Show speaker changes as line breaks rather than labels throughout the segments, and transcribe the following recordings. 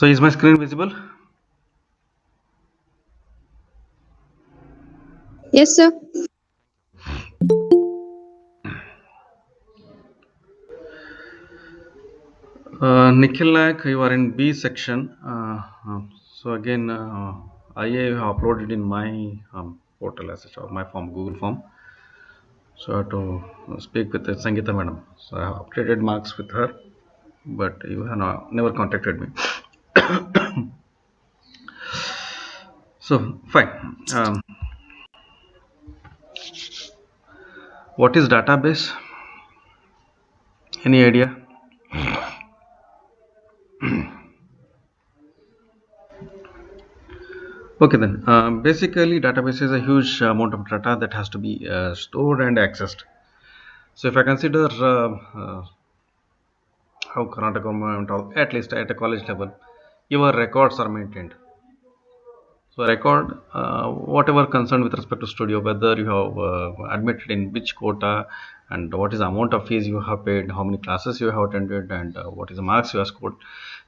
So is my screen visible?
Yes, sir.
Nikhil Nayak, you are in B section. So again, I have uploaded in my portal as such, or my form, Google form. So I have to speak with Sangeeta madam. So I have updated marks with her, but you have never contacted me. So fine. What is database? Any idea? Okay then. Basically, database is a huge amount of data that has to be stored and accessed. So if I consider how Karnataka government, or at least at a college level, your records are maintained. So record whatever concerned with respect to studio, whether you have admitted in which quota, and what is the amount of fees you have paid, how many classes you have attended, and what is the marks you have scored.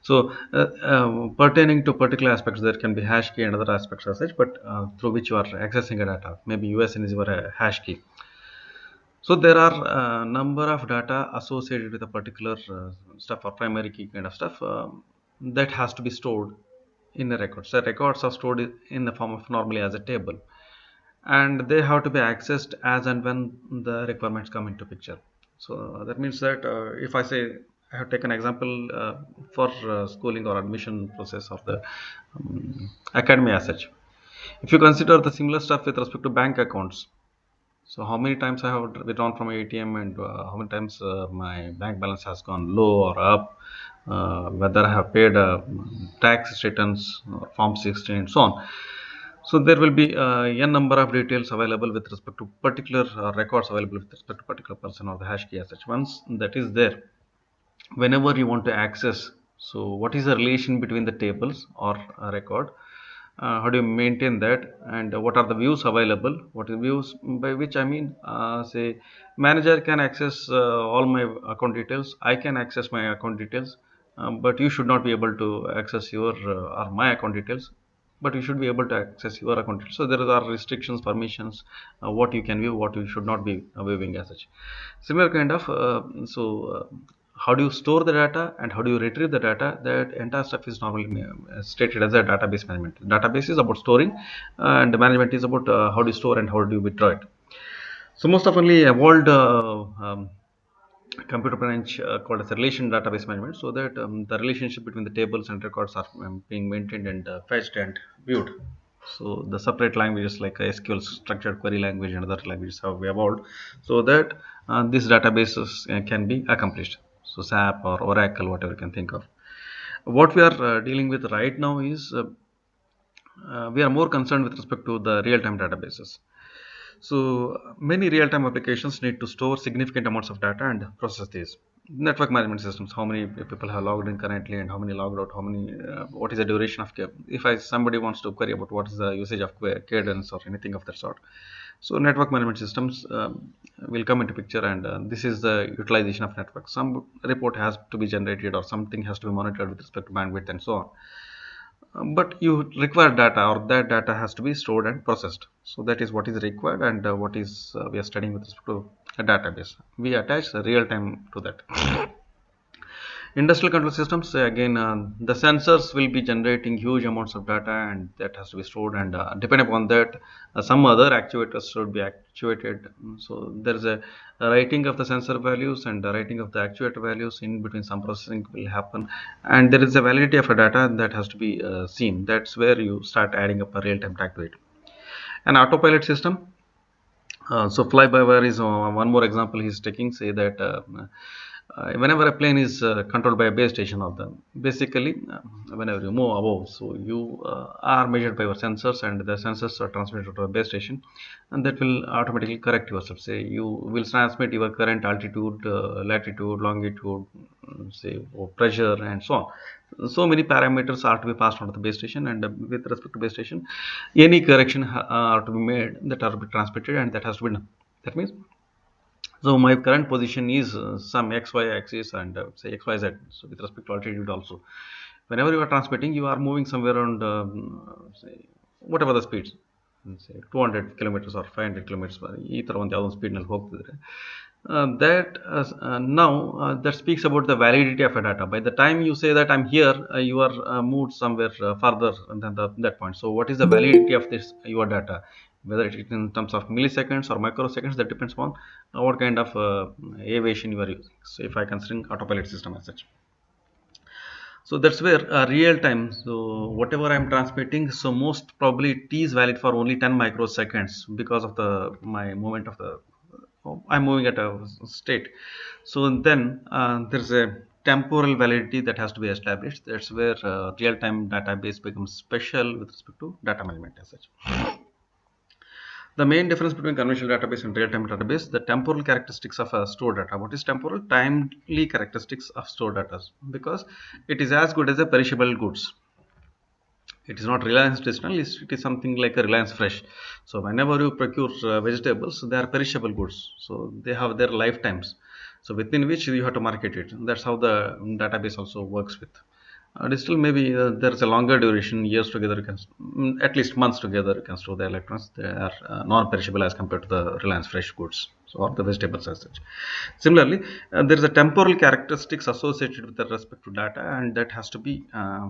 So pertaining to particular aspects, there can be hash key and other aspects as such, but through which you are accessing a data. Maybe USN is your hash key. So there are a number of data associated with a particular stuff or primary key kind of stuff that has to be stored in a record. So records are stored in the form of normally as a table, and they have to be accessed as and when the requirements come into picture. So that means that if I say I have taken example for schooling or admission process of the academy as such. If you consider the similar stuff with respect to bank accounts, so how many times I have withdrawn from ATM, and how many times my bank balance has gone low or up, whether I have paid tax returns, Form 16 and so on. So there will be n number of details available with respect to particular records available with respect to particular person or the hash key as such. Once that is there, whenever you want to access, so what is the relation between the tables or a record, how do you maintain that, and what are the views available, what are the views, by which I mean, say manager can access all my account details, I can access my account details, but you should not be able to access your or my account details, but you should be able to access your account details. So there are restrictions, permissions, what you can view, what you should not be viewing as such. Similar kind of how do you store the data and how do you retrieve the data, that entire stuff is normally stated as a database management. Database is about storing, and the management is about how do you store and how do you withdraw it. So most oftenly evolved computer branch called as a relation database management, so that the relationship between the tables and records are being maintained and fetched and viewed. So the separate languages like SQL, structured query language, and other languages have evolved, so that these databases can be accomplished. So SAP or Oracle, whatever you can think of. What we are dealing with right now is we are more concerned with respect to the real-time databases. So many real-time applications need to store significant amounts of data and process these. Network management systems, how many people have logged in currently and how many logged out, how many, what is the duration of if somebody wants to query about what is the usage of cadence or anything of that sort. So network management systems will come into picture, and this is the utilization of network. Some report has to be generated or something has to be monitored with respect to bandwidth and so on. But you require data, or that data has to be stored and processed. So that is what is required, and what is we are studying with respect to a database. We attach the real time to that. Industrial control systems, again, the sensors will be generating huge amounts of data, and that has to be stored, and depending upon that, some other actuators should be actuated. So there is a writing of the sensor values and the writing of the actuator values. In between, some processing will happen, and there is a validity of a data that has to be seen. That's where you start adding up a real-time tag to it. An autopilot system, so fly by wire is one more example he's taking. Say that whenever a plane is controlled by a base station of them, basically whenever you move above, so you are measured by your sensors, and the sensors are transmitted to a base station, and that will automatically correct yourself. Say you will transmit your current altitude, latitude, longitude, say pressure and so on. So many parameters are to be passed on to the base station, and with respect to base station, any correction are to be made, that are to be transmitted, and that has to be done. That means, so my current position is some xy axis, and say xyz. So with respect to altitude also, Whenever you are transmitting, you are moving somewhere around say whatever the speeds, say 200 kilometers or 500 kilometers ಈ ಥರ ಒಂದು ಯಾವುದೋ ಸ್ಪೀಡ್ನಲ್ಲಿ ಹೋಗ್ತಿದ್ರೆ now that speaks about the validity of a data. By the time you say that I'm here, you are moved somewhere further than that point. So what is the validity of this your data? Whether it is in terms of milliseconds or microseconds, that depends on what kind of aviation you are using. So if I considering autopilot system as such. So that's where real time, so whatever I'm transmitting, so most probably t is valid for only 10 microseconds because of the my movement of the I'm moving at a state. So then there's a temporal validity that has to be established. That's where real-time database becomes special with respect to data management as such. The main difference between conventional database and real-time database, the temporal characteristics of stored data. What is temporal? Timely characteristics of stored data, because it is as good as a perishable goods. It is not Reliance Traditional, it is something like a Reliance Fresh. So whenever you procure vegetables, they are perishable goods. So they have their lifetimes. So within which you have to market it. That's how the database also works with. Digital, maybe there is a longer duration, years together, you can, at least months together, you can store the electrons. They are non-perishable as compared to the Reliance Fresh goods, so, or the vegetables as such. Similarly, there is a temporal characteristics associated with the respect to data, and that has to be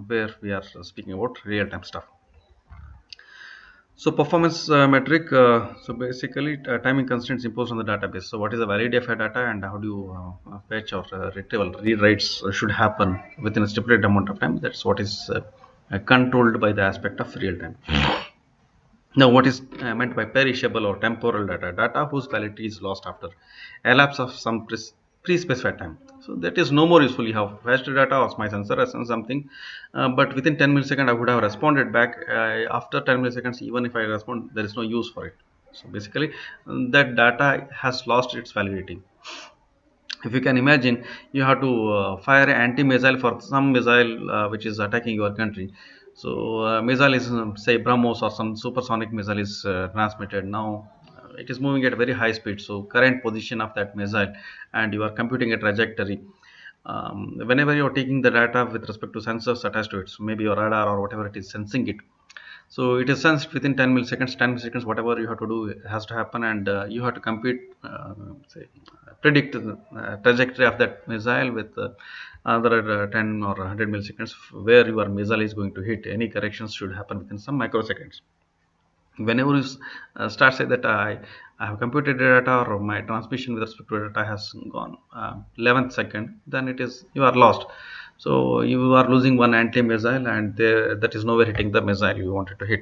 where we are speaking about real-time stuff. So performance metric, so basically timing constraints imposed on the database. So what is the validity of a data, and how do you fetch or retrieval, rewrites should happen within a stipulated amount of time. That's what is controlled by the aspect of real time. Now what is meant by perishable or temporal data? Data whose validity is lost after elapse of some pre-specified time. So that is no more useful. You have fetched data or my sensor has done something, but within 10 milliseconds I would have responded back. After 10 milliseconds, even if I respond, there is no use for it. So basically that data has lost its validity. If you can imagine, you have to fire an anti-missile for some missile which is attacking your country. So missile is say BrahMos or some supersonic missile is transmitted. Now it is moving at a very high speed. So current position of that missile, and you are computing a trajectory. Whenever you are taking the data with respect to sensors attached to it, so maybe your radar or whatever it is sensing it. So it is sensed within 10 milliseconds. 10 milliseconds, whatever you have to do has to happen, and you have to compute, say, predict the trajectory of that missile with another 10 or 100 milliseconds where your missile is going to hit. Any corrections should happen within some microseconds. Whenever you start say that I have computed data, or my transmission with respect to data has gone 11th second, then it is you are lost. So you are losing one anti-missile, and that is nowhere hitting the missile you wanted to hit.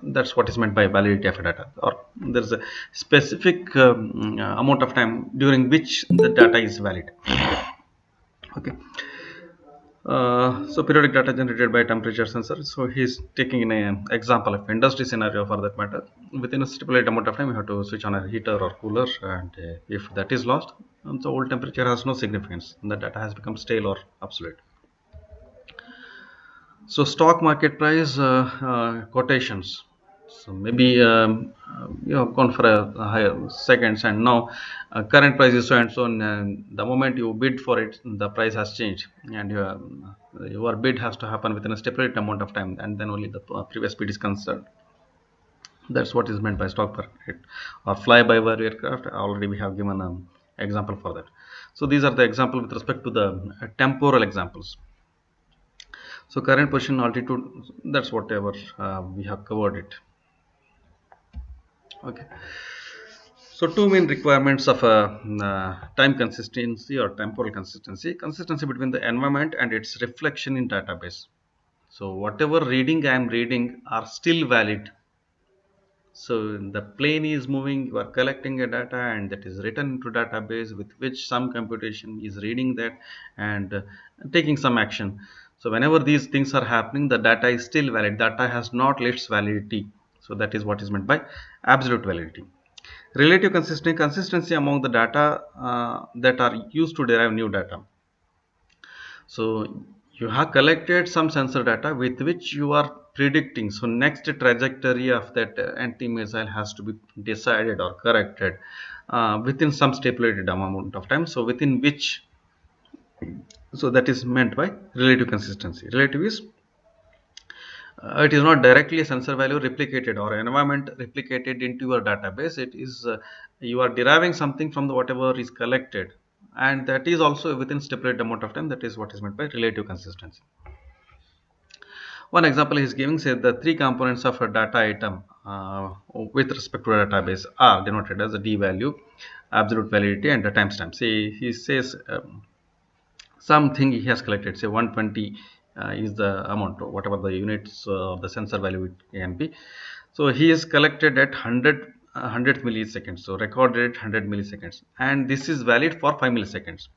That's what is meant by validity of data, or there is a specific amount of time during which the data is valid. Okay. So periodic data generated by temperature sensor. So he's taking an example of industry scenario for that matter. Within a stipulated amount of time, you have to switch on a heater or cooler, and if that is lost, the old temperature has no significance. The data has become stale or obsolete. So stock market price quotations. So maybe you have gone for a higher seconds, and now current price is so and so, and the moment you bid for it, the price has changed, and your bid has to happen within a stipulated amount of time, and then only the previous bid is considered. That's what is meant by stock market or fly-by-wire aircraft. Already we have given an example for that. So these are the example with respect to the temporal examples. So current position, altitude, that's whatever we have covered it. Okay. So two main requirements of time consistency or temporal consistency. Consistency between the environment and its reflection in database. So whatever reading I am reading are still valid. So the plane is moving, you are collecting a data, and that is written into database with which some computation is reading that and taking some action. So whenever these things are happening, the data is still valid. Data has not lost its validity. So that is what is meant by absolute validity. Relative consistency among the data that are used to derive new data. So you have collected some sensor data with which you are predicting. So next trajectory of that anti-missile has to be decided or corrected within some stipulated amount of time. So within which So that is meant by relative consistency. Relative is it is not directly a sensor value replicated or environment replicated into your database. It is you are deriving something from the whatever is collected, and that is also within stipulated amount of time. That is what is meant by relative consistency. One example is giving, say, the three components of a data item with respect to a database are denoted as a d value, absolute validity, and a timestamp. See, he says something he has collected, say 120 is the amount, or whatever the units of the sensor value it can be. So he is collected at 100 milliseconds, so recorded at 100 milliseconds, and this is valid for 5 milliseconds.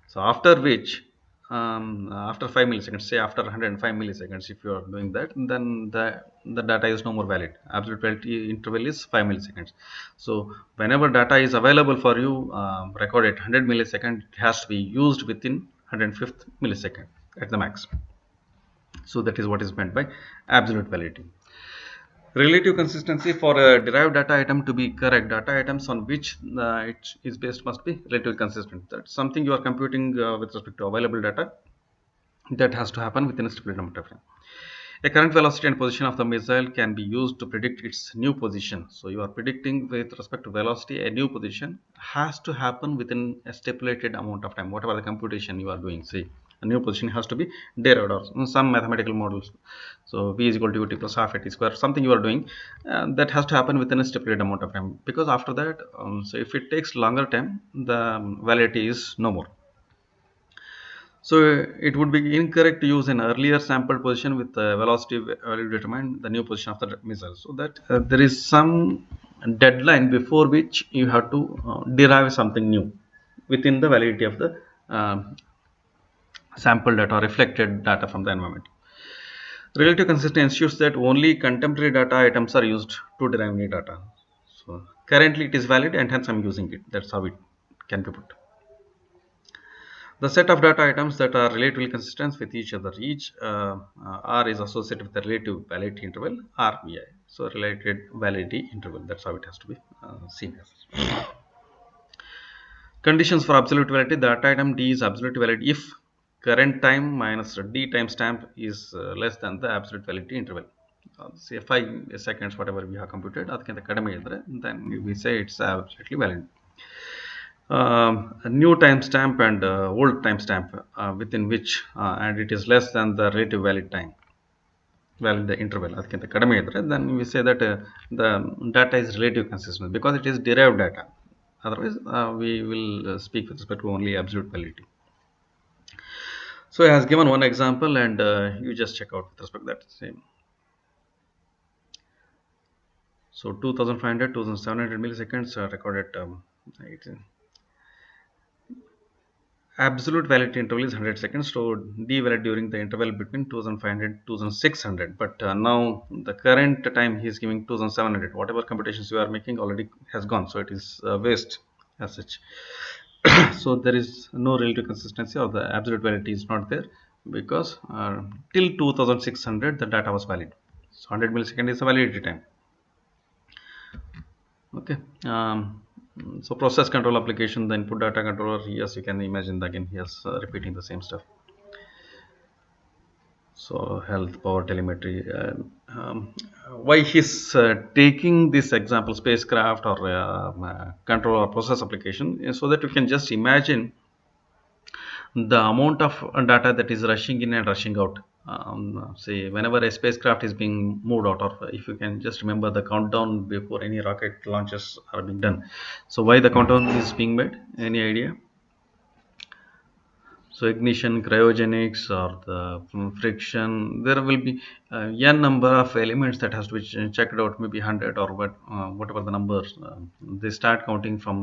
So after which, after 5 milliseconds, say after 105 milliseconds, if you are doing that, then the data is no more valid. Absolute validity interval is 5 milliseconds. So whenever data is available for you, recorded 100 milliseconds, it has to be used within 105th millisecond at the max. So that is what is meant by absolute validity. Relative consistency, for a derived data item to be correct, data items on which it is based must be relatively consistent. That's something you are computing with respect to available data. That has to happen within a stipulated amount of time. A current velocity and position of the missile can be used to predict its new position. So you are predicting with respect to velocity, a new position has to happen within a stipulated amount of time, whatever the computation you are doing. See, a new position has to be derived or some mathematical models. So v is equal to ut plus half at square, something you are doing, that has to happen within a stipulated amount of time, because after that, so if it takes longer time, the validity is no more. So it would be incorrect to use an earlier sampled position with the velocity value determine the new position of the missile. So that there is some deadline before which you have to derive something new within the validity of the sample data or reflected data from the environment. Relative consistency ensures that only contemporary data items are used to derive new data. So currently it is valid and hence I'm using it. That's how it can be put. The set of data items that are relatively consistent with each other, each R is associated with the relative validity interval RVI. So related validity interval, that's how it has to be seen as. Conditions for absolute validity: the data item D is absolute valid if current time minus D timestamp is less than the absolute validity interval. Say 5 seconds, whatever we have computed, ಅದಕ್ಕಿಂತ ಕಡಿಮೆ ಇದ್ರೆ, then we say it's absolutely valid. A new timestamp and old timestamp within which and it is less than the relative valid time, valid the interval, ಅದಕ್ಕಿಂತ ಕಡಿಮೆ ಇದ್ರೆ, then we say that the data is relative consistent because it is derived data. Otherwise we will speak with respect to only absolute validity. So he has given one example, and you just check out with respect to that same. So 2500 2700 milliseconds recorded absolute validity interval is 100 seconds, so D valid during the interval between 2500 2600. But now the current time he is giving 2700. Whatever computations you are making already has gone, so it is waste as such. So there is no relative consistency, or the absolute validity is not there, because till 2600 the data was valid. So 100 millisecond is the validity time. Okay. So process control application, the input data controller, yes, you can imagine that again he is repeating the same stuff. So health, power, telemetry. Why he's taking this example spacecraft or control or process application is so that you can just imagine the amount of data that is rushing in and rushing out. Say whenever a spacecraft is being moved out, or if you can just remember the countdown before any rocket launches are being done. So why the countdown is being made? Any idea? So ignition, cryogenics, or the friction, there will be n number of elements that has to be checked out, maybe 100 or whatever the numbers. They start counting from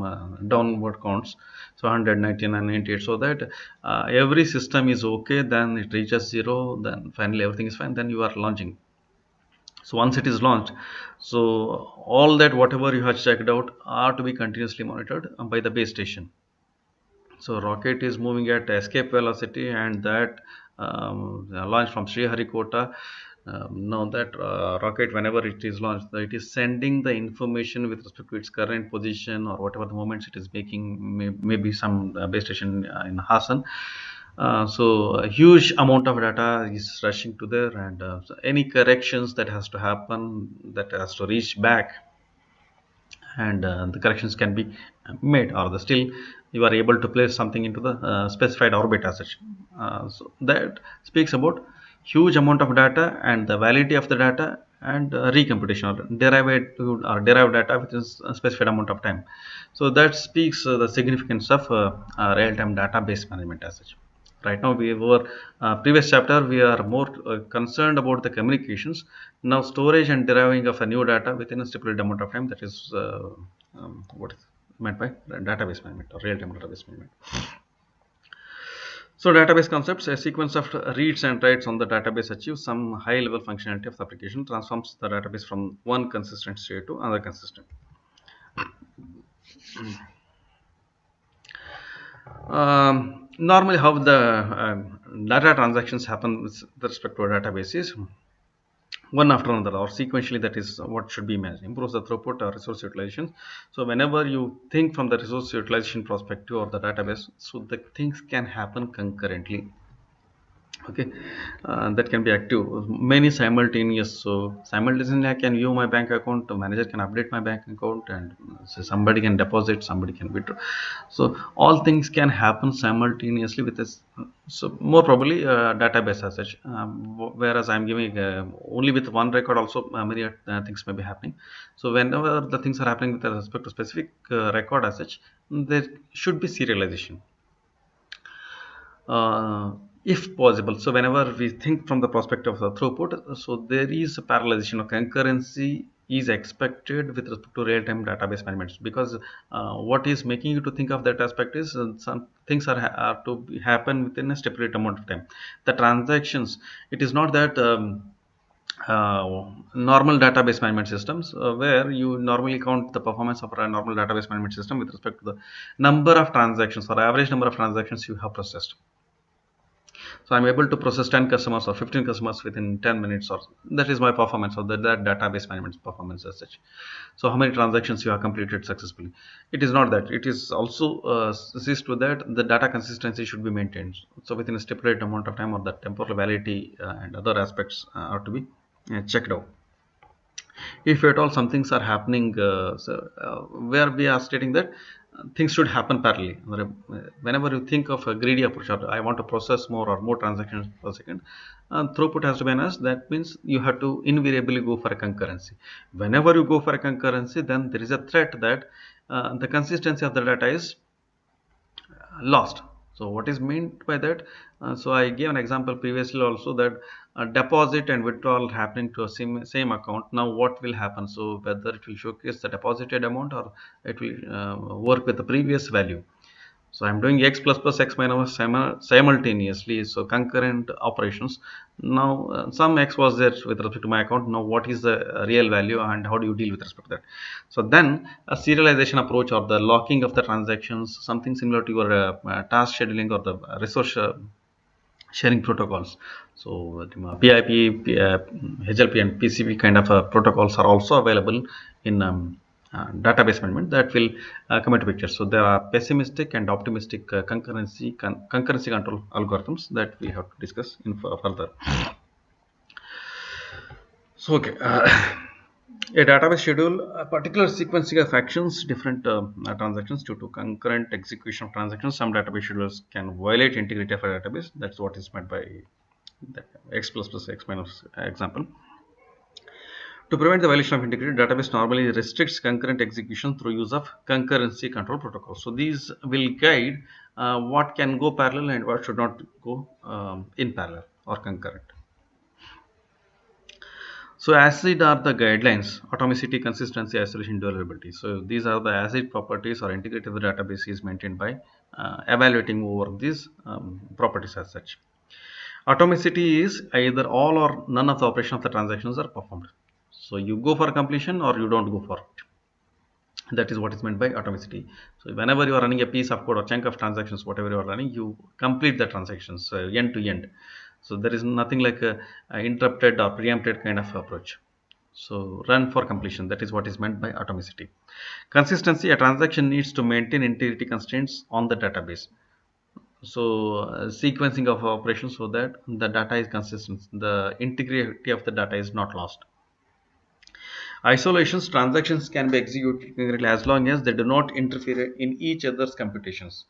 downward counts, so 100, 99, 98, so that every system is okay, then it reaches 0, then finally everything is fine, then you are launching. So once it is launched, so all that whatever you have checked out are to be continuously monitored by the base station. So rocket is moving at escape velocity, and that launched from Sriharikota. Now that rocket, whenever it is launched, it is sending the information with respect to its current position or whatever the moments it is making, maybe some base station in Hassan. So a huge amount of data is rushing to there, and so any corrections that has to happen, that has to reach back, and the corrections can be made, or the still you are able to place something into the specified orbit as such. So that speaks about huge amount of data and the validity of the data, and recomputation or derived data within a specified amount of time. So that speaks the significance of real-time database management as such. Right now, we were previous chapter we are more concerned about the communications. Now storage and deriving of a new data within a stipulated amount of time, that is what is meant by database management or real-time database management. So database concepts: a sequence of reads and writes on the database achieves some high level functionality of the application, transforms the database from one consistent state to another consistent. Normally how the data transactions happen with respect to a database is one after another or sequentially. That is what should be managed. Improves the throughput or resource utilization. So whenever you think from the resource utilization perspective of the database, so the things can happen concurrently. Okay, that can be active many simultaneous. So simultaneously I can view my bank account, the manager can update my bank account, and so somebody can deposit, somebody can withdraw. So all things can happen simultaneously with this. So more probably database as such, whereas I'm giving only with one record also many things may be happening. So whenever the things are happening with respect to specific record as such, there should be serialization, uh, if possible. So whenever we think from the perspective of the throughput, so there is a parallelization or concurrency is expected with respect to real-time database management, because what is making you to think of that aspect is some things are to happen within a stipulated amount of time. The transactions, it is not that normal database management systems where you normally count the performance of a normal database management system with respect to the number of transactions or average number of transactions you have processed. So I'm able to process 10 customers or 15 customers within 10 minutes, or that is my performance, or that database management performance as such. So how many transactions you have completed successfully? It is not that. It is also sees to that the data consistency should be maintained. So within a stipulated amount of time, or the temporal validity and other aspects are to be checked out. If at all some things are happening, where we are stating that things should happen parallelly. Whenever you think of a greedy approach, or I want to process more transactions per second, throughput has to be enhanced. That means you have to invariably go for a concurrency. Whenever you go for a concurrency, then there is a threat that the consistency of the data is lost. So what is meant by that? So I gave an example previously also, that deposit and withdrawal happening to a same account. Now what will happen? So whether it will showcase the deposited amount, or it will work with the previous value. So I'm doing x plus plus x minus simultaneously, so concurrent operations. Now some x was there with respect to my account. Now what is the real value, and how do you deal with respect to that? So then a serialization approach, or the locking of the transactions, something similar to your task scheduling, or the resource sharing protocols. So PIP, HLP, and PCP kind of protocols are also available in database management, that will come into picture. So there are pessimistic and optimistic concurrency control algorithms that we have to discuss in further. So okay, a database schedule a particular sequencing of actions, different transactions due to concurrent execution of transactions. Some database schedules can violate integrity of a database. That's what is meant by the x plus plus x minus example. To prevent the violation of integrity, database normally restricts concurrent execution through use of concurrency control protocols. So these will guide what can go parallel and what should not go in parallel or concurrent. So ACID are the guidelines: atomicity, consistency, isolation, durability. So these are the ACID properties or integrity of the database is maintained by evaluating over these properties as such. Atomicity is either all or none of the operation of the transactions are performed. So you go for completion or you don't go for it. That is what is meant by atomicity. So whenever you are running a piece of code or chunk of transactions, whatever you are running, you complete the transactions end to end. So there is nothing like a interrupted or preempted kind of approach. So run for completion, that is what is meant by atomicity. Consistency: a transaction needs to maintain integrity constraints on the database. So sequencing of operations so that the data is consistent, the integrity of the data is not lost. Isolations transactions can be executed concurrently as long as they do not interfere in each other's computations.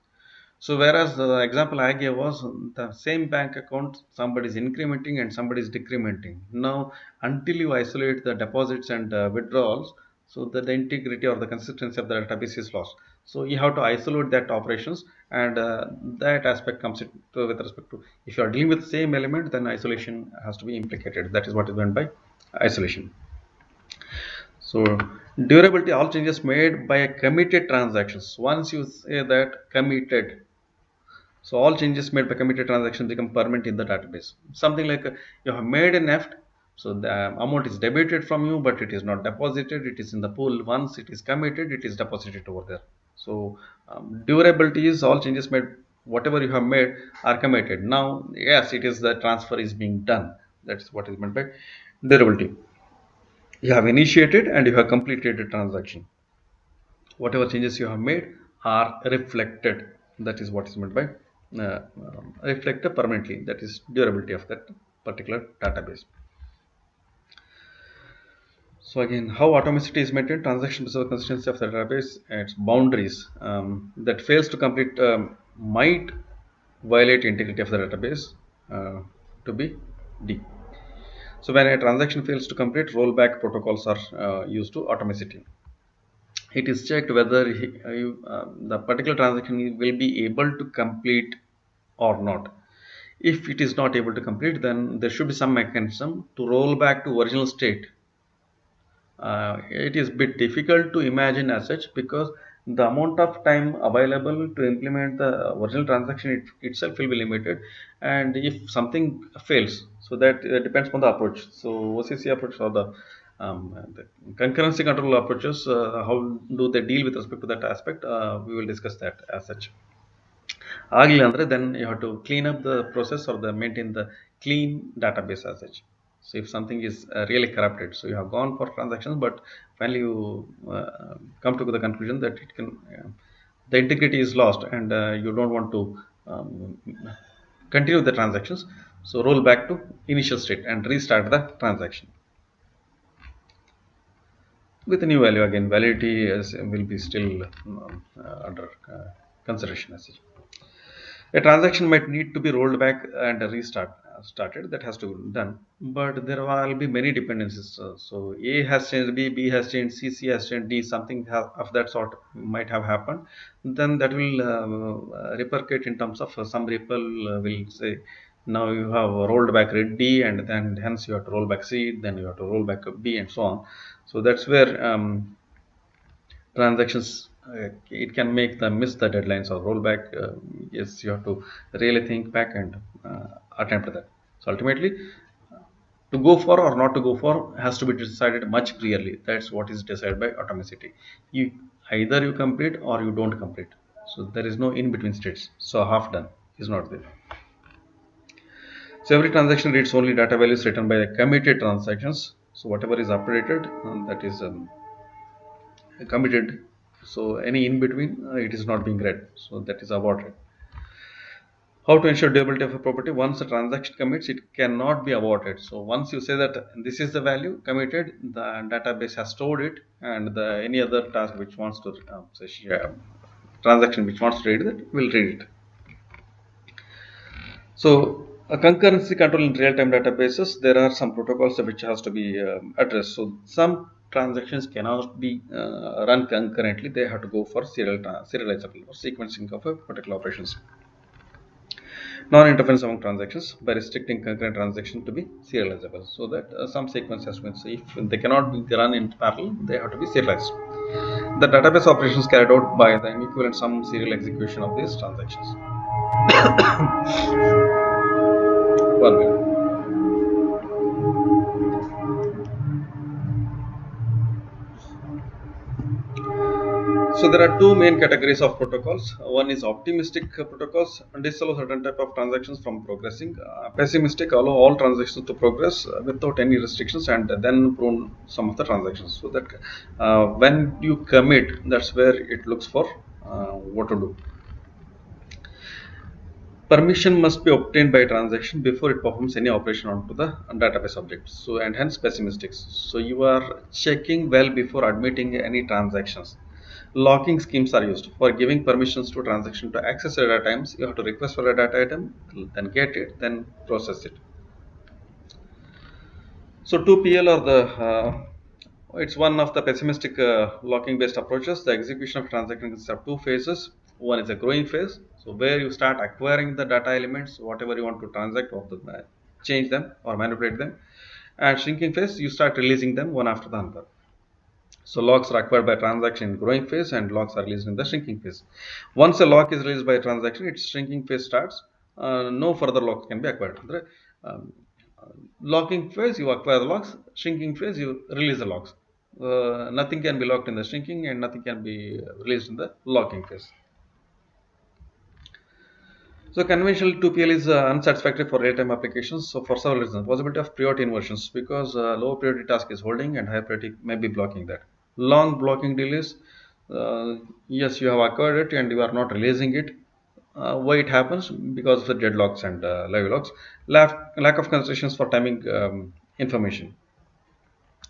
So whereas the example I gave was the same bank account, somebody is incrementing and somebody is decrementing. Now, until you isolate the deposits and withdrawals, so that the integrity or the consistency of the database is lost. So you have to isolate that operations, and that aspect comes into with respect to if you are dealing with the same element, then isolation has to be implicated. That is what is meant by isolation. So durability, all changes made by a committed transactions. Once you say that committed, so all changes made by committed transactions become permanent in the database. Something like you have made a neft, so the amount is debited from you, but it is not deposited. It is in the pool. Once it is committed, it is deposited over there. So durability is all changes made. Whatever you have made are committed. Now, yes, it is the transfer is being done. That's what is meant by durability. You have initiated and you have completed a transaction. Whatever changes you have made are reflected. That is what is meant by reflected permanently. That is durability of that particular database. So again, how atomicity is maintained? Transaction based on consistency of the database and its boundaries that fails to complete might violate integrity of the database to be D. So when a transaction fails to complete, rollback protocols are used to atomicity. It is checked whether the particular transaction will be able to complete or not. If it is not able to complete, then there should be some mechanism to roll back to original state. It is a bit difficult to imagine as such because the amount of time available to implement the original transaction itself will be limited, and if something fails, so that depends on the approach. So OCC approach or the concurrency control approaches, how do they deal with respect to that aspect? We will discuss that as such. Agli andre, then you have to clean up the process or the maintain the clean database as such. So if something is really corrupted, so you have gone for transactions, but finally you come to the conclusion that it can the integrity is lost, and you don't want to continue the transactions. So roll back to initial state and restart the transaction with a new value. Again, validity will be still under consideration as such. A transaction might need to be rolled back and started. That has to be done, but there will be many dependencies. So A has changed, B has changed, C has changed, D something of that sort might have happened. Then that will repercute in terms of some people will say now you have rolled back D, and then hence you have to roll back C, then you have to roll back B, and so on. So that's where transactions it can make them miss the deadlines or rollback. Yes, you have to really think back and attempt that. So ultimately, to go for or not to go for has to be decided much clearly. That's what is decided by atomicity. You either you complete or you don't complete. So there is no in between states. So half done is not there. So every transaction reads only data values written by the committed transactions. So whatever is updated, that is committed. So any in between, it is not being read. So that is aborted. How to ensure durability of a property? Once a transaction commits, it cannot be aborted. So once you say that this is the value committed, the database has stored it, and the any other task which wants to transaction which wants to read it will read it. So a concurrency control in real-time databases, there are some protocols which has to be addressed. So some transactions cannot be run concurrently. They have to go for serializable or sequencing of a particular operations. Non-interference among transactions by restricting concurrent transaction to be serializable, so that some sequence has been. So if they cannot be run in parallel, they have to be serialized. The database operations carried out by the equivalent some serial execution of these transactions. One minute. So there are two main categories of protocols. One is optimistic protocols, disallow certain type of transactions from progressing. Pessimistic allow all transactions to progress without any restrictions, and then prune some of the transactions. So that when you commit, that's where it looks for what to do. Permission must be obtained by a transaction before it performs any operation onto the database object. So, and hence pessimistics. So you are checking well before admitting any transactions. Locking schemes are used for giving permissions to transaction to access a data items. You have to request for a data item, then get it, then process it. So 2PL are the it's one of the pessimistic locking based approaches. The execution of transactions have two phases. One is a growing phase, so where you start acquiring the data elements, whatever you want to transact or change them or manipulate them. And shrinking phase, you start releasing them one after the other. So locks are acquired by transaction in growing phase and locks are released in the shrinking phase. Once a lock is released by a transaction, its shrinking phase starts. No further locks can be acquired. Um, Locking phase, you acquire the locks. Shrinking phase, you release the locks. Nothing can be locked in the shrinking and nothing can be released in the locking phase. So conventional 2PL is unsatisfactory for real-time applications. So for several reasons, possibility of priority inversions because low priority task is holding and high priority may be blocking that. Long blocking delays. Yes, you have acquired it and you are not releasing it. Why it happens? Because of the deadlocks and live locks. Lack of considerations for timing information.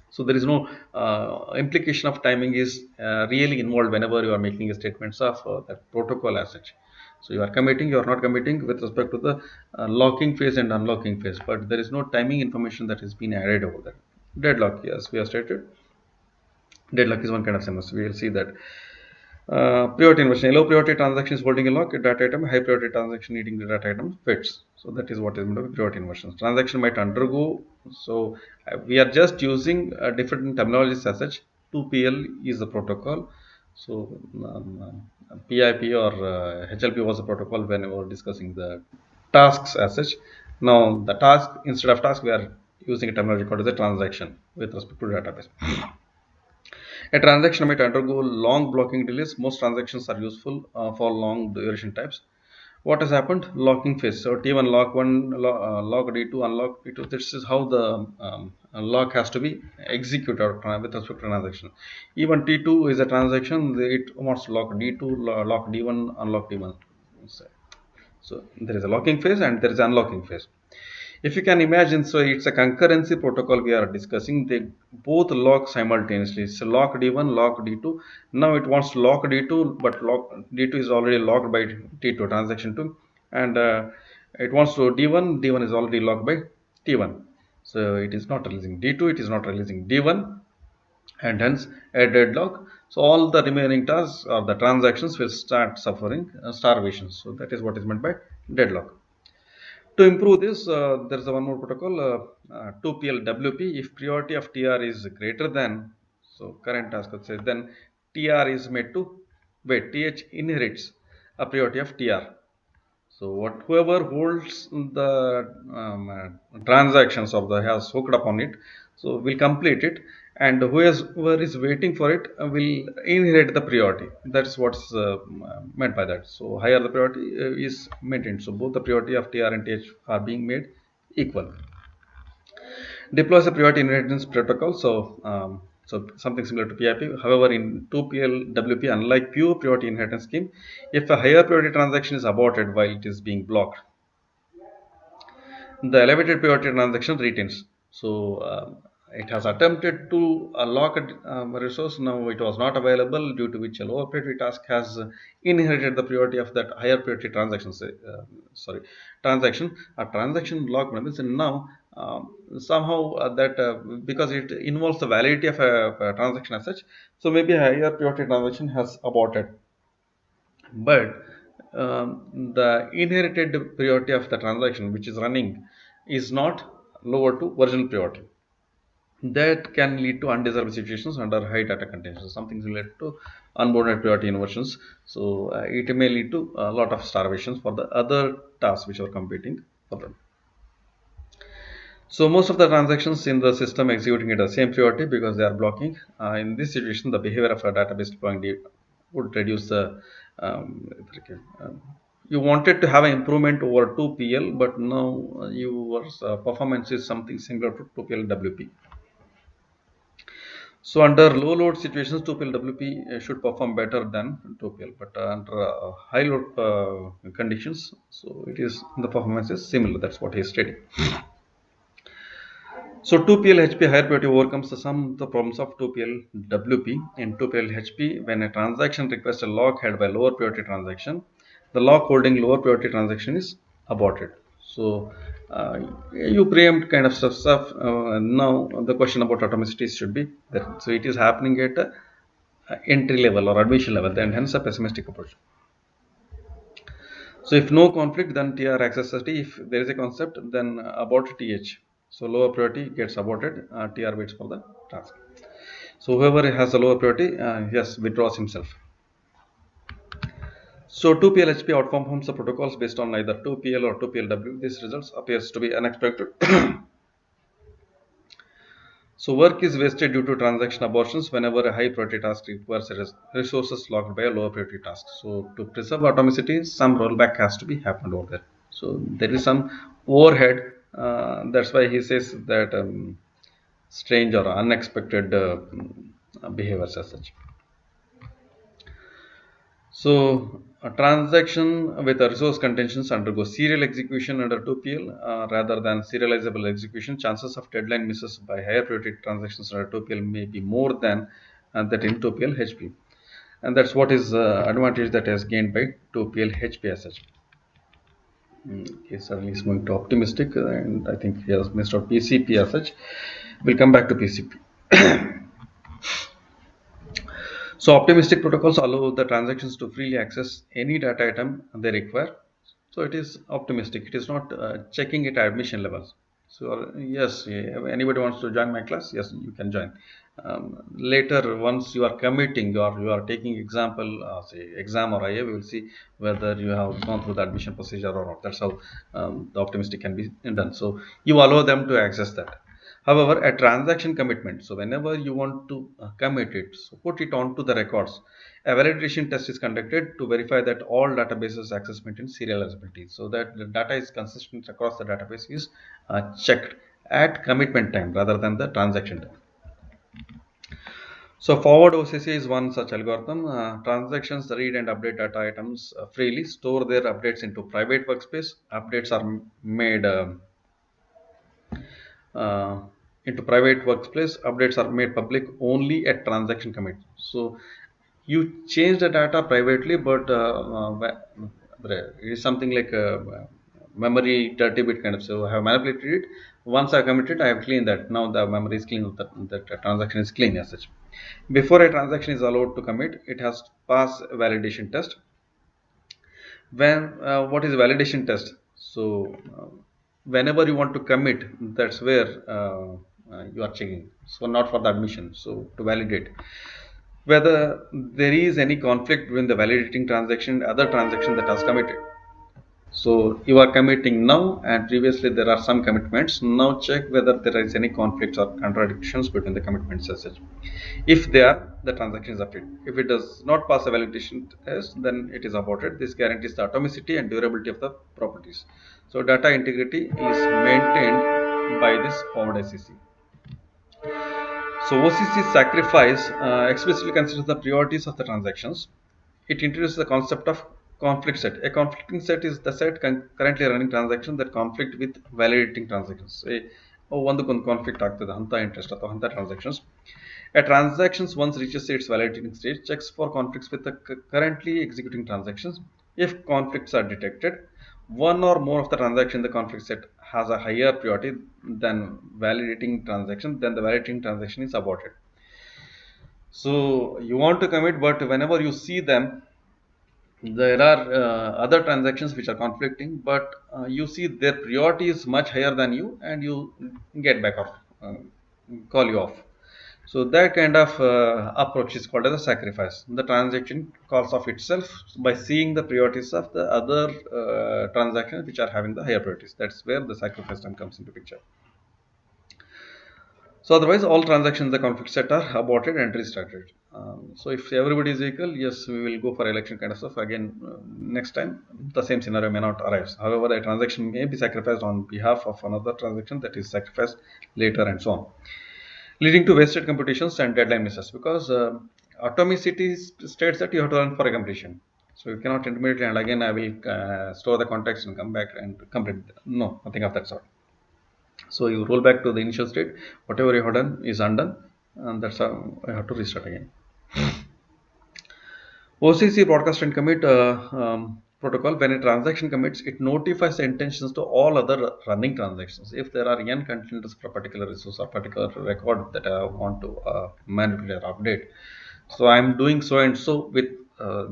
So there is no implication of timing is really involved whenever you are making statements of that protocol as such. So you are committing, you are not committing with respect to the locking phase and unlocking phase, but there is no timing information that has been added over there. Deadlock, yes, we have stated. Deadlock is one kind of SMS. We will see that. Priority inversion. A low priority transaction is holding a lock, a data item. High priority transaction needing the data item fits. So that is what is meant by priority inversion. Transaction might undergo. So we are just using different terminologies as such. 2PL is the protocol. So PIP or HLP was the protocol when we were discussing the tasks as such. Now the task, instead of task, we are using a terminology called as a transaction with respect to database. A transaction might undergo long blocking delays. Most transactions are useful for long duration types. What has happened? Locking phase. So T1 lock 1, lock D2, unlock D2. This is how the lock has to be executed with respect to transaction. Even T2 is a transaction. It wants to lock D2, lock D1, unlock D1. So there is a locking phase and there is an unlocking phase. If you can imagine, so it's a concurrency protocol we are discussing. They both lock simultaneously. So lock D1, lock D2. Now it wants to lock D2, but lock D2 is already locked by T2 transaction 2, and it wants to D1. D1 is already locked by T1. So it is not releasing D2. It is not releasing D1, and hence a deadlock. So all the remaining tasks or the transactions will start suffering starvation. So that is what is meant by deadlock. To improve this, there is one more protocol, 2PLWP. If priority of TR is greater than, so current task says, then TR is made to wait. TH inherits a priority of TR. So whoever holds the transactions of the has hooked up on it, so will complete it, and whoever is waiting for it will inherit the priority. That's what's meant by that. So higher the priority is maintained. So both the priority of TR and TH are being made equal. Deploys a priority inheritance protocol. So something similar to PIP. However, in 2PL WP, unlike pure priority inheritance scheme, if a higher priority transaction is aborted while it is being blocked, the elevated priority transaction retains. So it has attempted to lock a resource. Now it was not available, due to which a lower priority task has inherited the priority of that higher priority transaction. Transaction. A transaction lock means now somehow that because it involves the validity of a transaction as such. So maybe a higher priority transaction has aborted, but the inherited priority of the transaction which is running is not lower to original priority. That can lead to undesirable situations under high data contention. Something related to unbounded priority inversions. So it may lead to a lot of starvations for the other tasks which are competing for them. So most of the transactions in the system executing at the same priority because they are blocking. In this situation, the behavior of a database deploying would reduce the you wanted to have an improvement over 2PL, but now your performance is something similar to 2PL WP. So under low load situations, 2PL WP should perform better than 2PL, but under high load conditions, so it is the performance is similar. That's what he is stating. So 2PL HP higher priority overcomes some of the problems of 2PL WP. In 2PL HP, when a transaction requests a lock held by lower priority transaction, the lock holding lower priority transaction is aborted. So you preempt kind of stuff. Now the question about atomicity should be there. So it is happening at entry level or admission level, then hence a pessimistic approach. So if no conflict, then TR accessibility. If there is a concept, then abort TH. So lower priority gets aborted. TR waits for the task. So whoever has a lower priority, yes, withdraws himself. So 2PLHP outperforms the protocols based on either 2PL or 2PLW. This results appears to be unexpected. So work is wasted due to transaction abortions whenever a high priority task requires resources locked by a lower priority task. So to preserve atomicity, some rollback has to be happened over there. So there is some overhead. That's why he says that strange or unexpected behaviors as such. So a transaction with a resource contentions undergoes serial execution under 2PL rather than serializable execution. Chances of deadline misses by higher priority transactions under 2PL may be more than that in 2PL HP. And that's what is advantage that is gained by 2PL HP as such. He certainly is moving to optimistic, and I think he has missed out PCP as such. We'll come back to PCP. So optimistic protocols allow the transactions to freely access any data item they require. So it is optimistic. It is not checking it at admission levels. So yes, anybody wants to join my class, yes, you can join. Later, once you are committing or you are taking example, say exam or IA, we will see whether you have gone through the admission procedure or not. That's how the optimistic can be done. So you allow them to access that. However, a transaction commitment, so whenever you want to commit it, so put it onto the records. A validation test is conducted to verify that all databases access maintain serializability. So that the data is consistent across the database is checked at commitment time rather than the transaction time. So forward OCC is one such algorithm. Transactions read and update data items freely, store their updates into private workspace. Updates are made uh, into private workspace. Updates are made public only at transaction commit. So you change the data privately, but it is something like a memory 30-bit kind of. So I have manipulated it. Once I committed, I have cleaned that. Now the memory is clean. That transaction is clean as such. Before a transaction is allowed to commit, it has to pass a validation test. When what is validation test? So whenever you want to commit, that's where you are checking. So not for the admission. So to validate whether there is any conflict between the validating transaction and other transaction that has committed. So you are committing now, and previously there are some commitments. Now check whether there is any conflicts or contradictions between the commitments as such. If they are, the transaction is updated. If it does not pass a validation test, then it is aborted. This guarantees the atomicity and durability of the properties. So data integrity is maintained by this forward SEC. So OCC sacrifice explicitly considers the priorities of the transactions. It introduces the concept of conflict set. A conflicting set is the set currently running transactions that conflict with validating transactions. Say, ಒಂದಕ್ಕೊಂದು conflict ಆಗ್ತದೆ ಅಂತ interest ಅಥವಾ ಅಂತ transactions. A transactions once reaches its validating stage checks for conflicts with the currently executing transactions. If conflicts are detected, one or more of the transaction in the conflict set has a higher priority than validating transaction, then the validating transaction is aborted. So you want to commit, but whenever you see them, there are other transactions which are conflicting, but you see their priority is much higher than you, and you get back off, call you off. So that kind of approach is called as a sacrifice. The transaction calls off itself by seeing the priorities of the other transactions which are having the higher priorities. That's where the sacrifice term comes into picture. So otherwise, all transactions in the conflict set are aborted and restarted. So if everybody is equal, yes, we will go for election kind of stuff. Again, next time, the same scenario may not arise. However, a transaction may be sacrificed on behalf of another transaction that is sacrificed later and so on. leading to wasted computations and deadline misses, because atomicity states that you have to run for a completion. So you cannot intermittently and again I will store the context and come back and complete. No, nothing of that sort. So you roll back to the initial state, whatever you have done is undone, and that's how I have to restart again. OCC broadcast and commit protocol, when a transaction commits, it notifies the intentions to all other running transactions. If there are n containers for a particular resource or particular record that I want to manipulate or update, so I'm doing so and so with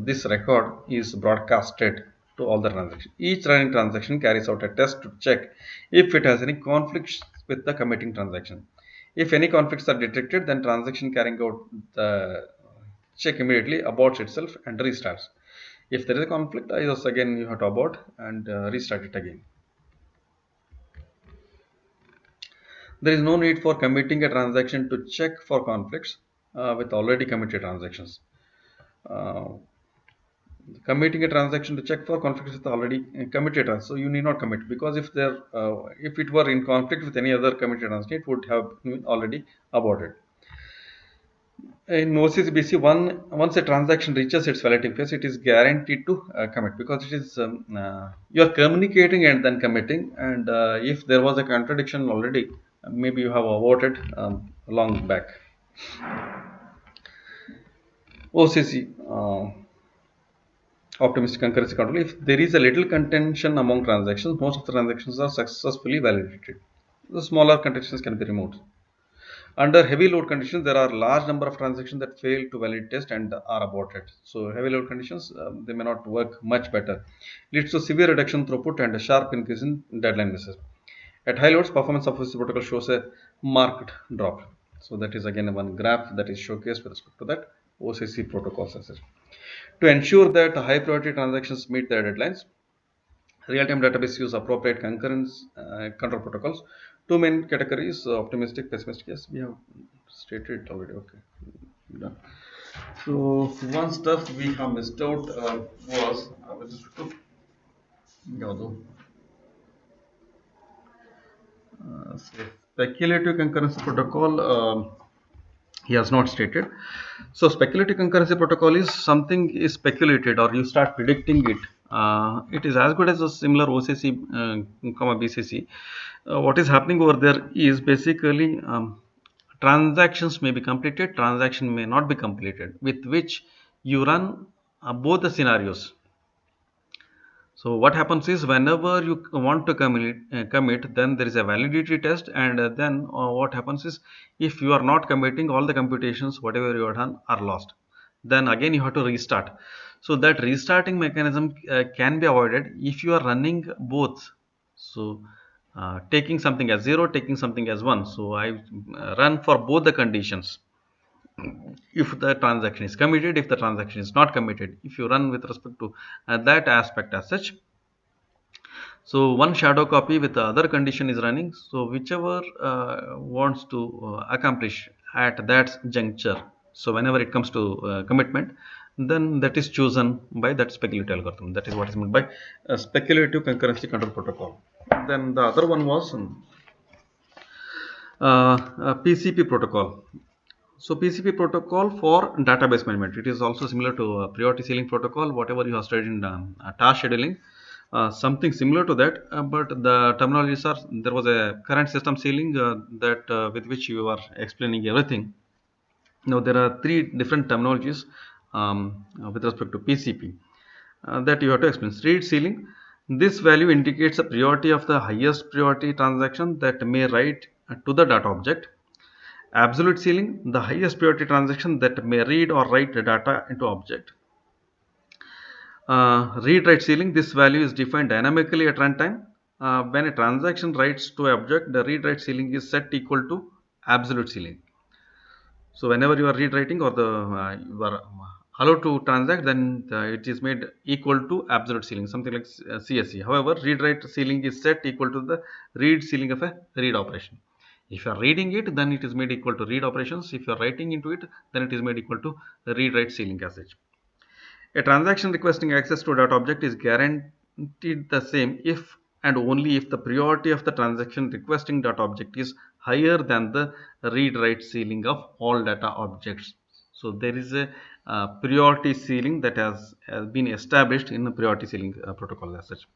this record is broadcasted to all the transactions. Each running transaction carries out a test to check if it has any conflicts with the committing transaction. If any conflicts are detected, then transaction carrying out the check immediately aborts itself and restarts. If there is a conflict, I just again you have to abort and restart it again. There is no need for committing a transaction to check for conflicts with already committed transactions. Uh, Committing a transaction to check for conflicts with already committed transaction, so you need not commit, because if it were in conflict with any other committed transaction, it would have been already aborted. In OCBC, once a transaction reaches its validating phase, it is guaranteed to commit, because it is you are communicating and then committing. And if there was a contradiction already, maybe you have aborted long back. OCC, optimistic concurrency control. If there is a little contention among transactions, most of the transactions are successfully validated. The smaller contentions can be removed. Under heavy load conditions, there are large number of transactions that fail to validate test and are aborted. So heavy load conditions, they may not work much better. Leads to severe reduction throughput and a sharp increase in deadline misses. At high loads, performance of OCC protocol shows a marked drop. So that is again one graph that is showcased with respect to that OCC protocol success. To ensure that high priority transactions meet their deadlines, real-time database use appropriate concurrence control protocols. Two main categories: optimistic, pessimistic. Yes, we have stated it already. Okay, done. So one stuff we have missed out was with respect to ಯಾವುದು? So speculative concurrency protocol. He has not stated. So speculative concurrency protocol is something is speculated or you start predicting it. It is as good as a similar OCC, BCC. What is happening over there is basically transactions may be completed, transaction may not be completed, with which you run both the scenarios. So what happens is whenever you want to commit, then there is a validity test, and then what happens is if you are not committing, all the computations whatever you have done are lost. Then again you have to restart. So that restarting mechanism can be avoided if you are running both. So taking something as 0, taking something as 1. So I run for both the conditions. If the transaction is committed, if the transaction is not committed, if you run with respect to that aspect as such. So one shadow copy with the other condition is running. So whichever wants to accomplish at that juncture. So whenever it comes to commitment, then that is chosen by that speculative algorithm. That is what is meant by speculative concurrency control protocol. Then the other one was PCP protocol. So PCP protocol for database management. It is also similar to priority ceiling protocol, whatever you have studied in task scheduling. Something similar to that, but the terminologies are, there was a current system ceiling that with which you are explaining everything. Now there are three different terminologies with respect to PCP that you have to explain. Read ceiling. This value indicates the priority of the highest priority transaction that may write to the data object. Absolute ceiling, the highest priority transaction that may read or write data into object. Read-write ceiling, this value is defined dynamically at runtime. When a transaction writes to an object, the read-write ceiling is set equal to absolute ceiling. So whenever you are read-writing or you are allowed to transact, then it is made equal to absolute ceiling, something like CSC. However, read-write ceiling is set equal to the read ceiling of a read operation. If you are reading it, then it is made equal to read operations. If you are writing into it, then it is made equal to read-write ceiling as such. A transaction requesting access to a data object is guaranteed the same if and only if the priority of the transaction requesting data object is higher than the read-write ceiling of all data objects. So there is a priority ceiling that has been established in the priority ceiling protocol as such.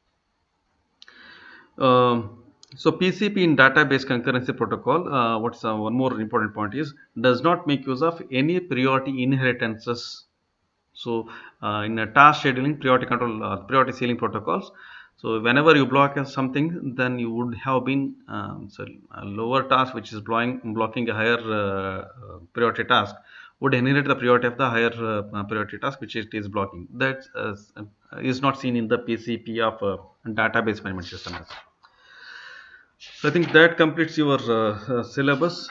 So PCP in database concurrency protocol, what's one more important point is does not make use of any priority inheritances. So in a task scheduling, priority control, priority ceiling protocols. So whenever you block something, then you would have been so a lower task which is blocking a higher priority task would inherit the priority of the higher priority task which it is blocking. That is not seen in the PCP of database management system. So I think that completes your syllabus.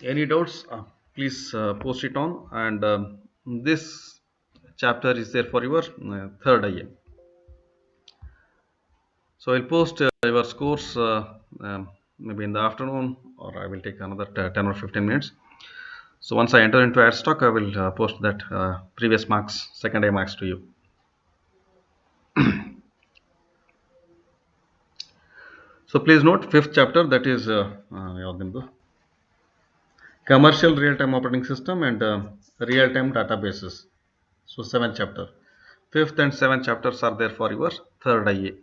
Any doubts? Please post it on. And this chapter is there for your third IA. So I'll post your scores maybe in the afternoon, or I will take another 10 or 15 minutes. So once I enter into AdStock, I will post that previous marks, second IA marks to you. So please note fifth chapter, that is commercial real-time operating system and real-time databases. So seventh chapter. Fifth and seventh chapters are there for your third IA.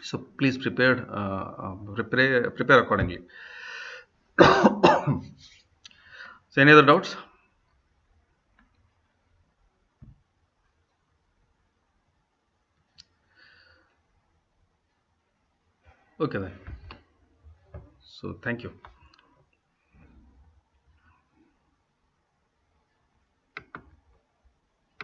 So please prepare accordingly. So any other doubts? Okay then. So thank you.